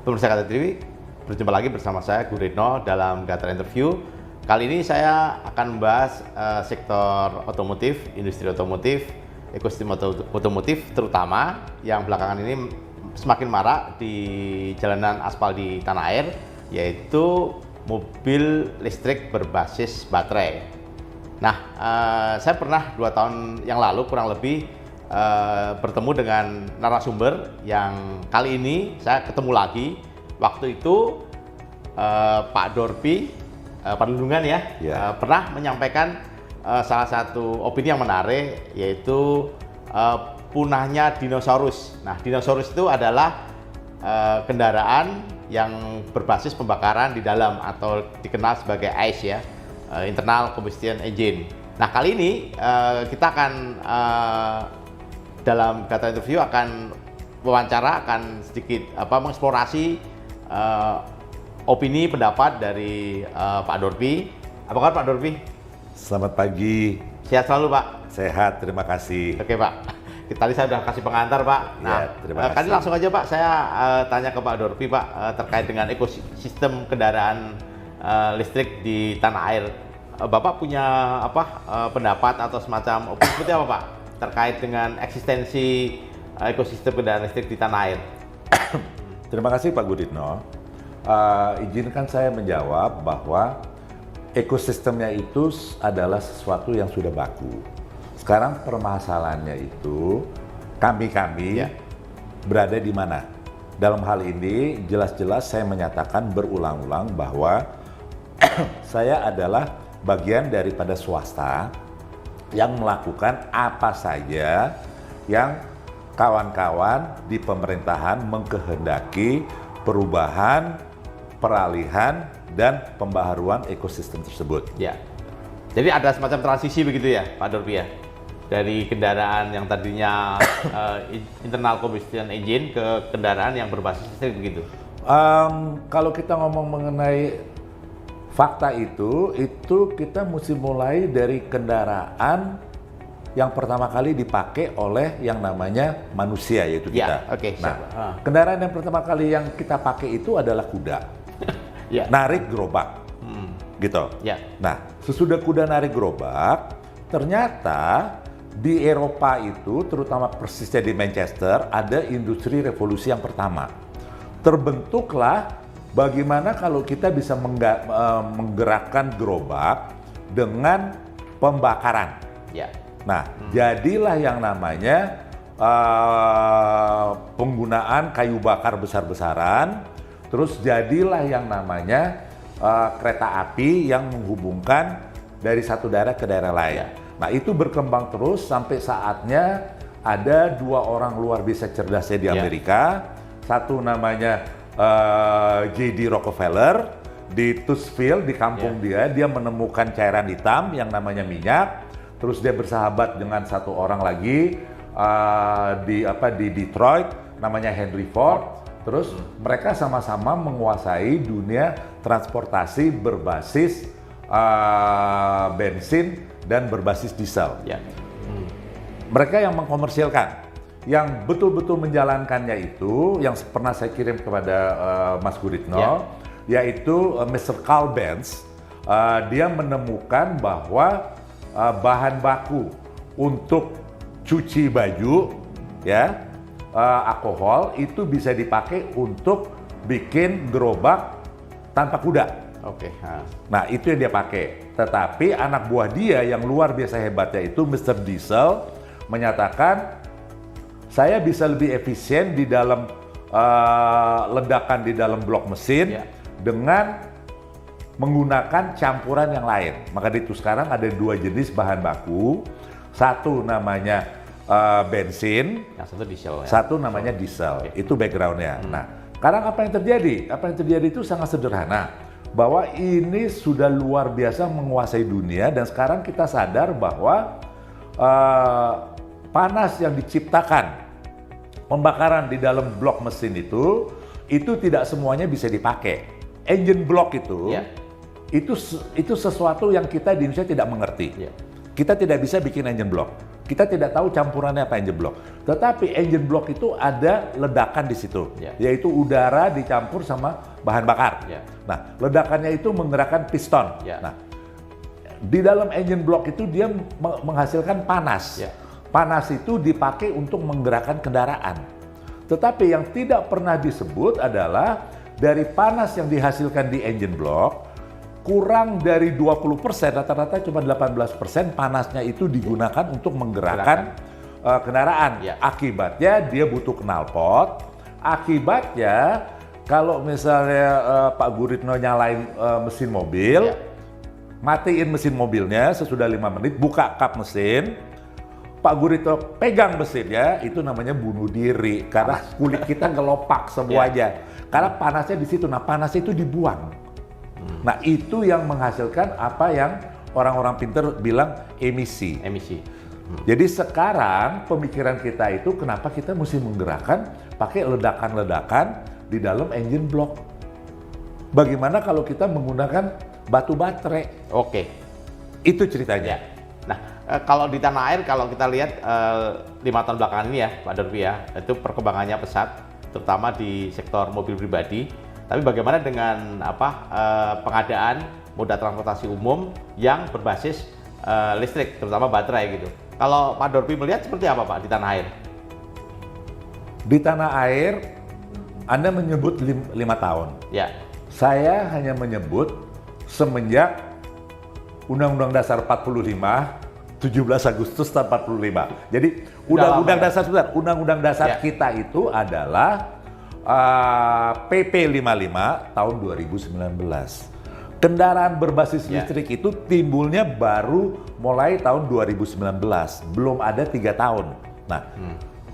Pemirsa Gatra TV, berjumpa lagi bersama saya Guritno dalam Gatra Interview. Kali ini saya akan membahas sektor otomotif, industri otomotif, ekosistem otomotif terutama yang belakangan ini semakin marak di jalanan aspal di tanah air, yaitu mobil listrik berbasis baterai. Nah, saya pernah 2 tahun yang lalu kurang lebih bertemu dengan narasumber yang kali ini saya ketemu lagi. Waktu itu Pak Dorpi Padunungan pernah menyampaikan salah satu opini yang menarik, yaitu punahnya dinosaurus. Nah, dinosaurus itu adalah kendaraan yang berbasis pembakaran di dalam atau dikenal sebagai ICE internal combustion engine. Nah, kali ini kita akan dalam Gatra Interview akan wawancara, akan sedikit mengeksplorasi opini pendapat dari Pak Dorpi. Apa kabar Pak Dorpi? Selamat pagi. Sehat selalu Pak? Sehat, terima kasih. Oke Pak. Tadi saya sudah kasih pengantar Pak. Nah, terima kasih. Kali langsung aja Pak, saya tanya ke Pak Dorpi Pak terkait dengan ekosistem kendaraan listrik di tanah air. Bapak punya pendapat atau semacam opini seperti apa Pak terkait dengan eksistensi ekosistem kendaraan listrik di tanah air? Terima kasih Pak Guritno. Izinkan saya menjawab bahwa ekosistemnya itu adalah sesuatu yang sudah baku. Sekarang permasalahannya itu kami berada di mana? Dalam hal ini jelas-jelas saya menyatakan berulang-ulang bahwa saya adalah bagian daripada swasta yang melakukan apa saja yang kawan-kawan di pemerintahan mengkehendaki perubahan, peralihan, dan pembaharuan ekosistem tersebut. Ya, jadi ada semacam transisi begitu ya Pak Dorpi ya? Dari kendaraan yang tadinya internal combustion engine ke kendaraan yang berbasis listrik begitu? Kalau kita ngomong mengenai fakta itu kita mesti mulai dari kendaraan yang pertama kali dipakai oleh yang namanya manusia, yaitu kita. Kendaraan yang pertama kali yang kita pakai itu adalah kuda, narik gerobak, gitu. Nah, sesudah kuda narik gerobak, ternyata di Eropa itu, terutama persisnya di Manchester, ada industri revolusi yang pertama. Terbentuklah bagaimana kalau kita bisa menggerakkan gerobak dengan pembakaran. Nah, jadilah yang namanya penggunaan kayu bakar besar-besaran, terus jadilah yang namanya kereta api yang menghubungkan dari satu daerah ke daerah lain. Nah, itu berkembang terus sampai saatnya ada 2 orang luar biasa cerdasnya di Amerika. Satu namanya J.D. Rockefeller di Tusfield, di kampung dia menemukan cairan hitam yang namanya minyak. Terus dia bersahabat dengan satu orang lagi di Detroit namanya Henry Ford. Terus mereka sama-sama menguasai dunia transportasi berbasis bensin dan berbasis diesel. Mereka yang mengkomersilkan. Yang betul-betul menjalankannya itu, yang pernah saya kirim kepada Mas Guritno, yaitu Mr. Carl Benz. Dia menemukan bahwa bahan baku untuk cuci baju, alkohol itu bisa dipakai untuk bikin gerobak tanpa kuda. Nah, itu yang dia pakai. Tetapi anak buah dia yang luar biasa hebatnya itu Mr. Diesel menyatakan, saya bisa lebih efisien di dalam ledakan di dalam blok mesin dengan menggunakan campuran yang lain. Maka itu sekarang ada 2 jenis bahan baku. Satu namanya bensin, satu namanya diesel. Itu backgroundnya. Nah, sekarang apa yang terjadi? Apa yang terjadi itu sangat sederhana. Bahwa ini sudah luar biasa menguasai dunia, dan sekarang kita sadar bahwa panas yang diciptakan pembakaran di dalam blok mesin itu tidak semuanya bisa dipakai. Engine block itu sesuatu yang kita di Indonesia tidak mengerti. Kita tidak bisa bikin engine block. Kita tidak tahu campurannya apa engine block. Tetapi engine block itu ada ledakan di situ, yaitu udara dicampur sama bahan bakar. Nah, ledakannya itu menggerakkan piston. Nah, di dalam engine block itu dia menghasilkan panas. Panas itu dipakai untuk menggerakkan kendaraan. Tetapi yang tidak pernah disebut adalah dari panas yang dihasilkan di engine block, kurang dari 20%, rata-rata cuma 18% panasnya itu digunakan untuk menggerakkan kendaraan. Akibatnya dia butuh knalpot. Akibatnya kalau misalnya Pak Guritno nyalain mesin mobil, matiin mesin mobilnya sesudah 5 menit, buka kap mesin, Pak Guritno pegang mesinnya, itu namanya bunuh diri karena kulit kita ngelopak semuanya. Karena panasnya di situ. Nah, panas itu dibuang. Nah, itu yang menghasilkan apa yang orang-orang pinter bilang emisi. Jadi sekarang pemikiran kita itu kenapa kita mesti menggerakkan pakai ledakan-ledakan di dalam engine block. Bagaimana kalau kita menggunakan batu baterai? Itu ceritanya. Nah, kalau di tanah air, kalau kita lihat 5 tahun belakangan ini ya, Pak Dorpi ya, itu perkembangannya pesat, terutama di sektor mobil pribadi. Tapi bagaimana dengan pengadaan moda transportasi umum yang berbasis listrik, terutama baterai gitu? Kalau Pak Dorpi melihat seperti apa Pak di tanah air? Di tanah air, Anda menyebut 5 tahun. Saya hanya menyebut semenjak Undang-Undang Dasar 45, 17 Agustus tahun 45. Jadi Undang-Undang Dasar kita itu adalah PP 55 tahun 2019. Kendaraan berbasis listrik itu timbulnya baru mulai tahun 2019, belum ada 3 tahun. Nah,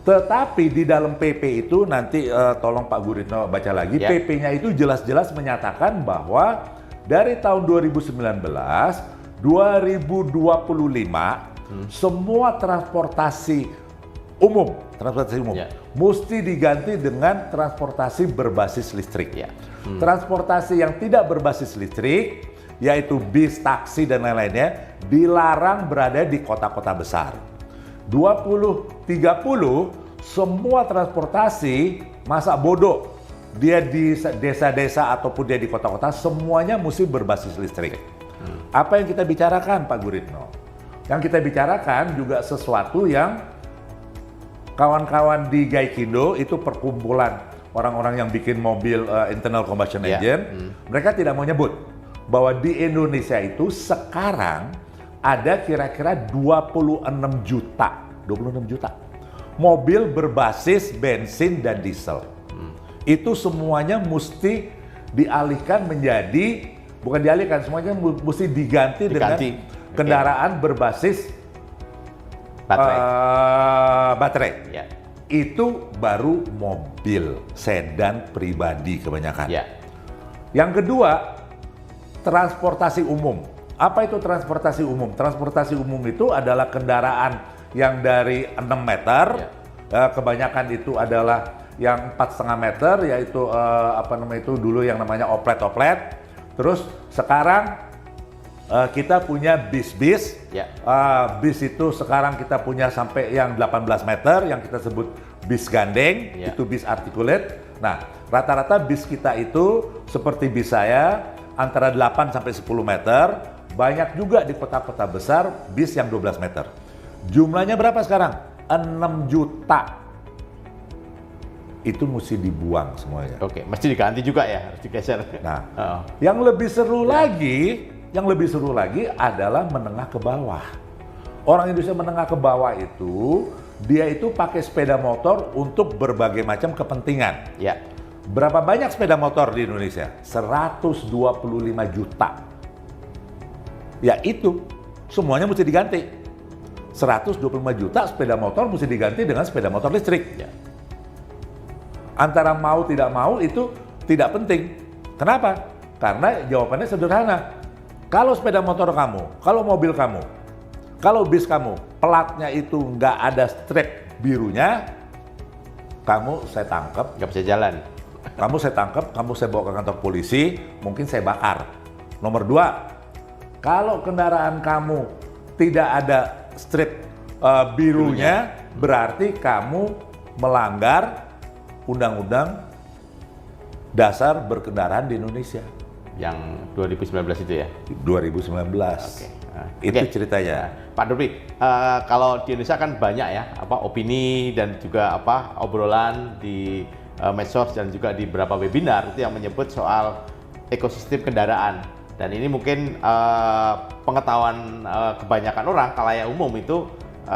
tetapi di dalam PP itu nanti tolong Pak Guritno baca lagi, PP-nya itu jelas-jelas menyatakan bahwa dari tahun 2019, 2025 semua transportasi umum mesti diganti dengan transportasi berbasis listrik. Transportasi yang tidak berbasis listrik, yaitu bis, taksi dan lain-lainnya, dilarang berada di kota-kota besar. 2030 semua transportasi, masa bodoh dia di desa-desa ataupun dia di kota-kota, semuanya mesti berbasis listrik. Apa yang kita bicarakan Pak Guritno? Yang kita bicarakan juga sesuatu yang kawan-kawan di Gaikindo, itu perkumpulan orang-orang yang bikin mobil internal combustion engine, mereka tidak mau nyebut bahwa di Indonesia itu sekarang ada kira-kira 26 juta mobil berbasis bensin dan diesel. Itu semuanya mesti dialihkan menjadi, bukan dialihkan, semuanya mesti diganti dengan kendaraan berbasis baterai. Itu baru mobil sedan pribadi kebanyakan. Yang kedua, transportasi umum. Apa itu transportasi umum? Transportasi umum itu adalah kendaraan yang dari 6 meter, kebanyakan itu adalah yang 4,5 meter, yaitu dulu yang namanya oplet-oplet. Terus sekarang kita punya bis-bis, bis itu sekarang kita punya sampai yang 18 meter, yang kita sebut bis gandeng, itu bis articulate. Nah, rata-rata bis kita itu seperti bis saya, antara 8 sampai 10 meter, banyak juga di kota-kota besar bis yang 12 meter. Jumlahnya berapa sekarang? 6 juta. Itu mesti dibuang semuanya. Mesti diganti juga ya, harus digeser. Nah, yang lebih seru lagi, adalah menengah ke bawah. Orang Indonesia menengah ke bawah itu, dia itu pakai sepeda motor untuk berbagai macam kepentingan. Berapa banyak sepeda motor di Indonesia? 125 juta. Ya itu, semuanya mesti diganti. 125 juta sepeda motor mesti diganti dengan sepeda motor listrik. Antara mau tidak mau itu tidak penting. Kenapa? Karena jawabannya sederhana. Kalau sepeda motor kamu, kalau mobil kamu, kalau bis kamu, platnya itu nggak ada strip birunya, kamu saya tangkap. Nggak bisa jalan. Kamu saya tangkap, kamu saya bawa ke kantor polisi, mungkin saya bakar. Nomor 2, kalau kendaraan kamu tidak ada strip birunya berarti kamu melanggar Undang-Undang Dasar Berkendaraan di Indonesia. Yang 2019 itu ya? 2019. Oke. Itu Oke. ceritanya. Pak Dorbi, kalau di Indonesia kan banyak ya opini dan juga obrolan di medsos dan juga di beberapa webinar itu yang menyebut soal ekosistem kendaraan. Dan ini mungkin pengetahuan kebanyakan orang khalayak umum itu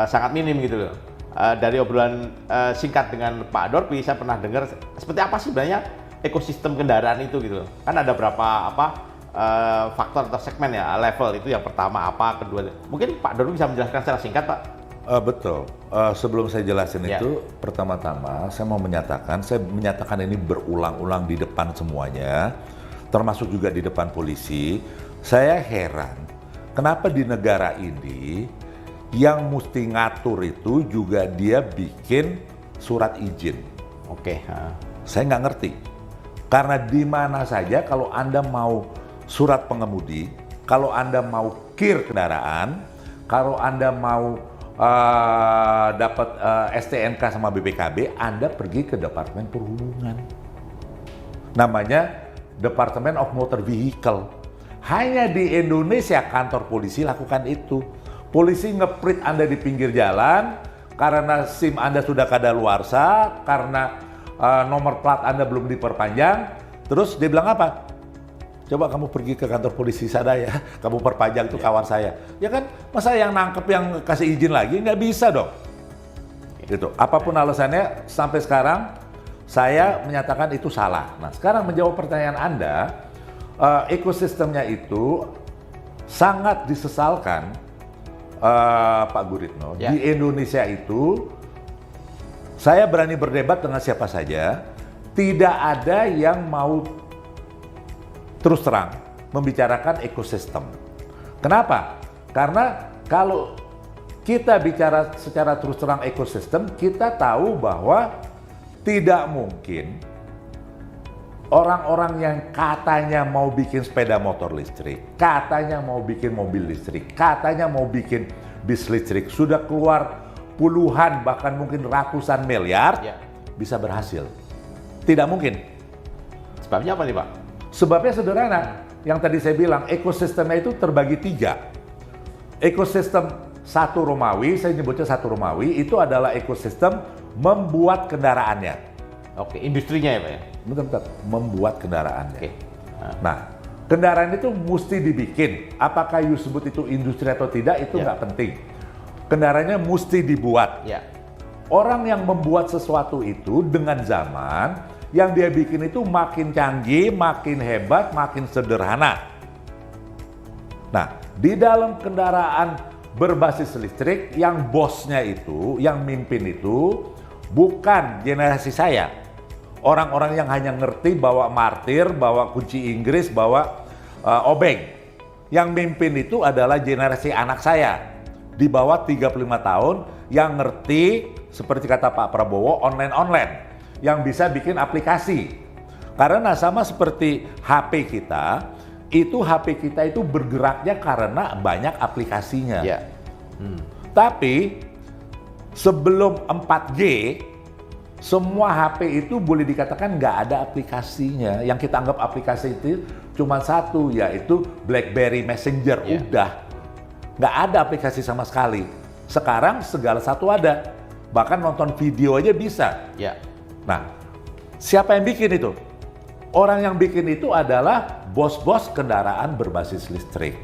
sangat minim gitu loh. Dari obrolan singkat dengan Pak Dorbi, saya pernah dengar seperti apa sih sebenarnya ekosistem kendaraan itu gitu loh. Kan ada berapa faktor atau segmen ya, level itu yang pertama apa, kedua. Mungkin Pak Dorbi bisa menjelaskan secara singkat, Pak? Betul. Sebelum saya jelasin Ya. itu, pertama-tama saya menyatakan ini berulang-ulang di depan semuanya, termasuk juga di depan polisi. Saya heran, kenapa di negara ini yang mesti ngatur itu juga dia bikin surat izin. Oke. Saya nggak ngerti. Karena di mana saja kalau Anda mau surat pengemudi, kalau Anda mau kir kendaraan, kalau Anda mau dapat STNK sama BPKB, Anda pergi ke Departemen Perhubungan. Namanya Department of Motor Vehicle. Hanya di Indonesia kantor polisi lakukan itu. Polisi ngeprint Anda di pinggir jalan karena SIM Anda sudah kadaluarsa, karena nomor plat Anda belum diperpanjang. Terus dia bilang apa? Coba kamu pergi ke kantor polisi sana ya, kamu perpanjang tuh kawan saya. Ya kan, masa yang nangkep yang kasih izin lagi? Nggak bisa dong. Gitu. Apapun alasannya, sampai sekarang saya menyatakan itu salah. Nah, sekarang menjawab pertanyaan Anda, ekosistemnya itu sangat disesalkan, Pak Guritno. Ya. Di Indonesia itu, saya berani berdebat dengan siapa saja, tidak ada yang mau terus terang membicarakan ekosistem. Kenapa? Karena kalau kita bicara secara terus terang ekosistem, kita tahu bahwa tidak mungkin orang-orang yang katanya mau bikin sepeda motor listrik, katanya mau bikin mobil listrik, katanya mau bikin bis listrik, sudah keluar puluhan bahkan mungkin ratusan miliar, bisa berhasil. Tidak mungkin. Sebabnya apa nih, Pak? Sebabnya sederhana, yang tadi saya bilang ekosistemnya itu terbagi 3. Ekosistem satu Romawi, saya nyebutnya satu Romawi, itu adalah ekosistem membuat kendaraannya. Oke, industrinya ya, Pak ya? Bentar, membuat kendaraannya. Oke. Nah, kendaraan itu mesti dibikin. Apakah you sebut itu industri atau tidak, itu nggak penting. Kendaraannya mesti dibuat. Ya. Orang yang membuat sesuatu itu dengan zaman, yang dia bikin itu makin canggih, makin hebat, makin sederhana. Nah, di dalam kendaraan berbasis listrik, yang bosnya itu, yang mimpin itu, bukan generasi saya. Orang-orang yang hanya ngerti bawa martir, bawa kunci Inggris, bawa obeng. Yang mimpin itu adalah generasi anak saya. Di bawah 35 tahun, yang ngerti, seperti kata Pak Prabowo, online-online. Yang bisa bikin aplikasi. Karena sama seperti HP kita, itu HP kita itu bergeraknya karena banyak aplikasinya. Ya. Tapi sebelum 4G, semua HP itu boleh dikatakan nggak ada aplikasinya. Yang kita anggap aplikasi itu cuma satu, yaitu BlackBerry Messenger. Ya. Udah, nggak ada aplikasi sama sekali. Sekarang segala satu ada. Bahkan nonton video aja bisa. Ya. Nah, siapa yang bikin itu? Orang yang bikin itu adalah bos-bos kendaraan berbasis listrik.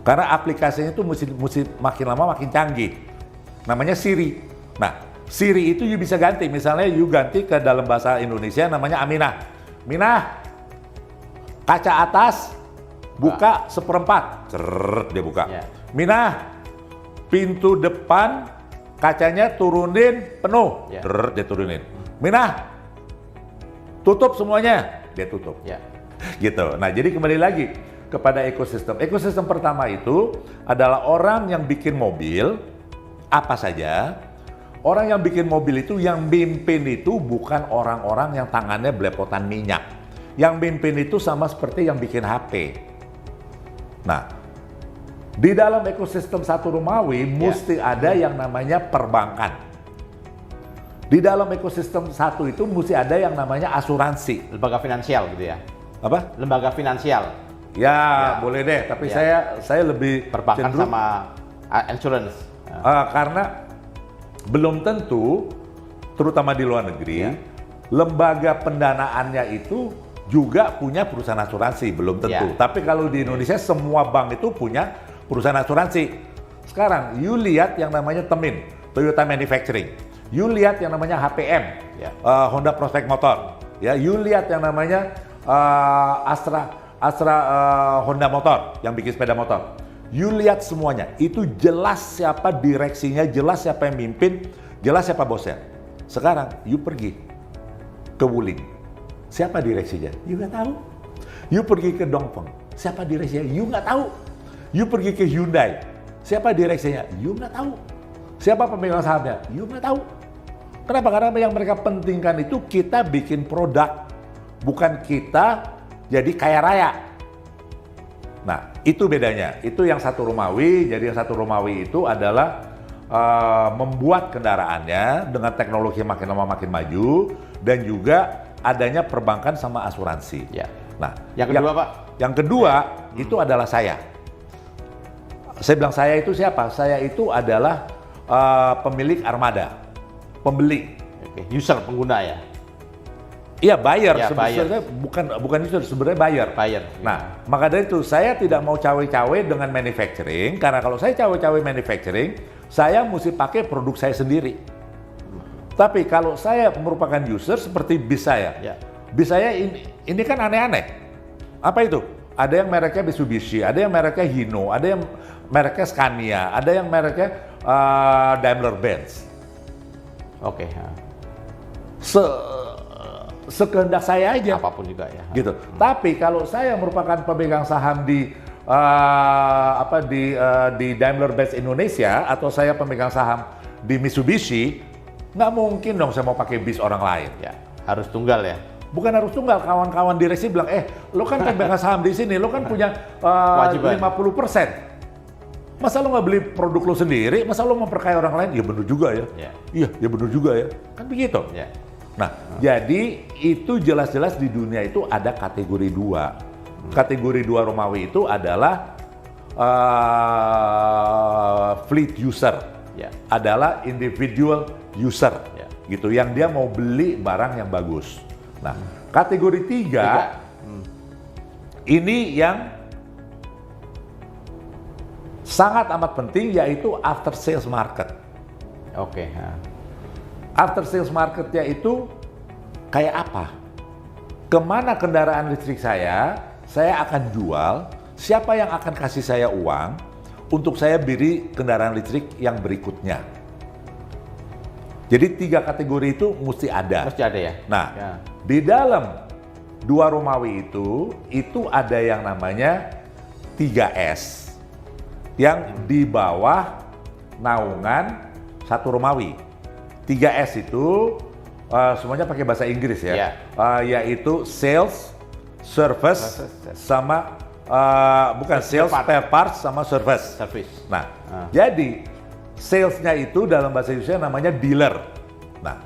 Karena aplikasinya itu mesti makin lama makin canggih. Namanya Siri. Nah, Siri itu you bisa ganti. Misalnya you ganti ke dalam bahasa Indonesia namanya Aminah. Minah, kaca atas buka 1/4. Cerrrr, dia buka. Ya. Minah, pintu depan kacanya turunin penuh. Ya. Cerrrr, dia turunin. Minah, tutup semuanya, dia tutup. Ya. Gitu. Nah, jadi kembali lagi kepada ekosistem. Ekosistem pertama itu adalah orang yang bikin mobil, apa saja. Orang yang bikin mobil itu, yang mimpin itu bukan orang-orang yang tangannya belepotan minyak. Yang mimpin itu sama seperti yang bikin HP. Nah, Di dalam ekosistem Satu Romawi mesti ada yang namanya perbankan. Di dalam ekosistem satu itu mesti ada yang namanya asuransi. Lembaga finansial gitu ya? Apa? Lembaga finansial. Ya, boleh deh. Tapi saya lebih Perbankan cenderung sama insurance. karena belum tentu, terutama di luar negeri, lembaga pendanaannya itu juga punya perusahaan asuransi, belum tentu. Tapi kalau di Indonesia semua bank itu punya perusahaan asuransi. Sekarang, you lihat yang namanya Temin, Toyota Manufacturing. You lihat yang namanya HPM, Honda Prospect Motor. Ya, you lihat yang namanya Astra Honda Motor yang bikin sepeda motor. You lihat semuanya, itu jelas siapa direksinya, jelas siapa yang mimpin, jelas siapa bosnya. Sekarang, you pergi ke Wuling, siapa direksinya? You nggak tahu. You pergi ke Dongfeng, siapa direksinya? You nggak tahu. You pergi ke Hyundai, siapa direksinya? You nggak tahu. Siapa pemegang sahamnya? You nggak tahu. Kenapa? Karena yang mereka pentingkan itu kita bikin produk, bukan kita jadi kaya raya. Nah, itu bedanya. Itu yang Satu Romawi. Jadi yang Satu Romawi itu adalah membuat kendaraannya dengan teknologi yang makin lama makin maju, dan juga adanya perbankan sama asuransi. Ya. Nah, yang kedua Pak? Yang kedua itu adalah saya. Saya bilang saya itu siapa? Saya itu adalah pemilik armada, pembeli. Oke. User, pengguna ya? Iya, buyer. Ya, sebenarnya bukan user, sebenarnya buyer. Buyer. Nah, maka dari itu saya tidak mau cawe-cawe dengan manufacturing, karena kalau saya cawe-cawe manufacturing, saya mesti pakai produk saya sendiri. Tapi kalau saya merupakan user seperti bis saya, bis saya ini kan aneh-aneh. Apa itu? Ada yang mereknya Mitsubishi, ada yang mereknya Hino, ada yang mereknya Scania, ada yang mereknya Daimler-Benz. Oke. Sekehendak saya aja. Apapun juga ya. Gitu. Tapi kalau saya merupakan pemegang saham di Daimler-Benz Indonesia, atau saya pemegang saham di Mitsubishi, nggak mungkin dong saya mau pakai bis orang lain. Ya, harus tunggal ya. Bukan harus tunggal, kawan-kawan direksi bilang, lo kan pemegang saham di sini, lo kan punya 50%. Masa lo nggak beli produk lo sendiri? Masa lo memperkaya orang lain? Ya benar juga ya. Iya, ya benar juga ya. Kan begitu. Nah, jadi itu jelas-jelas di dunia itu ada kategori 2. Kategori 2 Romawi itu adalah fleet user, adalah individual user, gitu. Yang dia mau beli barang yang bagus. Nah, kategori 3 ini yang sangat amat penting, yaitu after sales market. Oke. After sales marketnya itu kayak apa? Kemana kendaraan listrik saya akan jual, siapa yang akan kasih saya uang untuk saya beli kendaraan listrik yang berikutnya. Jadi 3 kategori itu mesti ada. Mesti ada ya? Nah, di dalam 2 Romawi itu ada yang namanya 3S yang di bawah naungan Satu Romawi. 3S itu semuanya pakai bahasa Inggris ya, yaitu sales, service, sama bukan sales, spare parts sama service. Nah, jadi salesnya itu dalam bahasa Indonesia namanya dealer. Nah,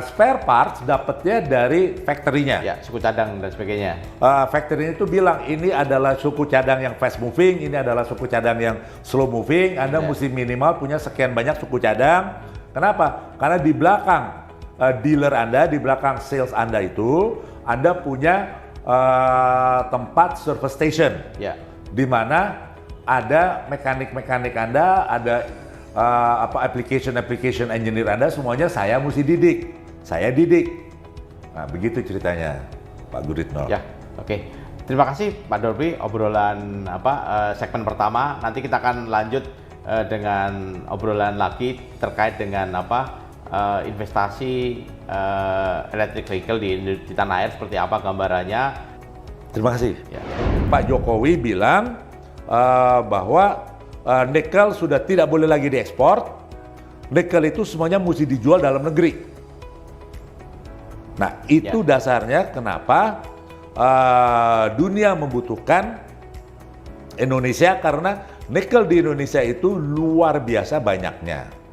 spare parts dapatnya dari factory-nya. Ya, suku cadang dan sebagainya. Factory itu bilang ini adalah suku cadang yang fast moving, ini adalah suku cadang yang slow moving. Anda mesti minimal punya sekian banyak suku cadang. Kenapa? Karena di belakang dealer Anda, di belakang sales Anda itu, Anda punya tempat service station, di mana ada mekanik-mekanik Anda, ada application engineer Anda, semuanya saya mesti didik. Saya didik. Nah, begitu ceritanya, Pak Guritno. Ya, oke. Terima kasih Pak Dorby, obrolan segmen pertama. Nanti kita akan lanjut dengan obrolan lagi terkait dengan investasi electric vehicle di tanah air, seperti apa gambarannya. Terima kasih. Pak Jokowi bilang bahwa nikel sudah tidak boleh lagi diekspor. Nikel itu semuanya mesti dijual dalam negeri. Nah, itu dasarnya kenapa dunia membutuhkan Indonesia, karena Nikel di Indonesia itu luar biasa banyaknya.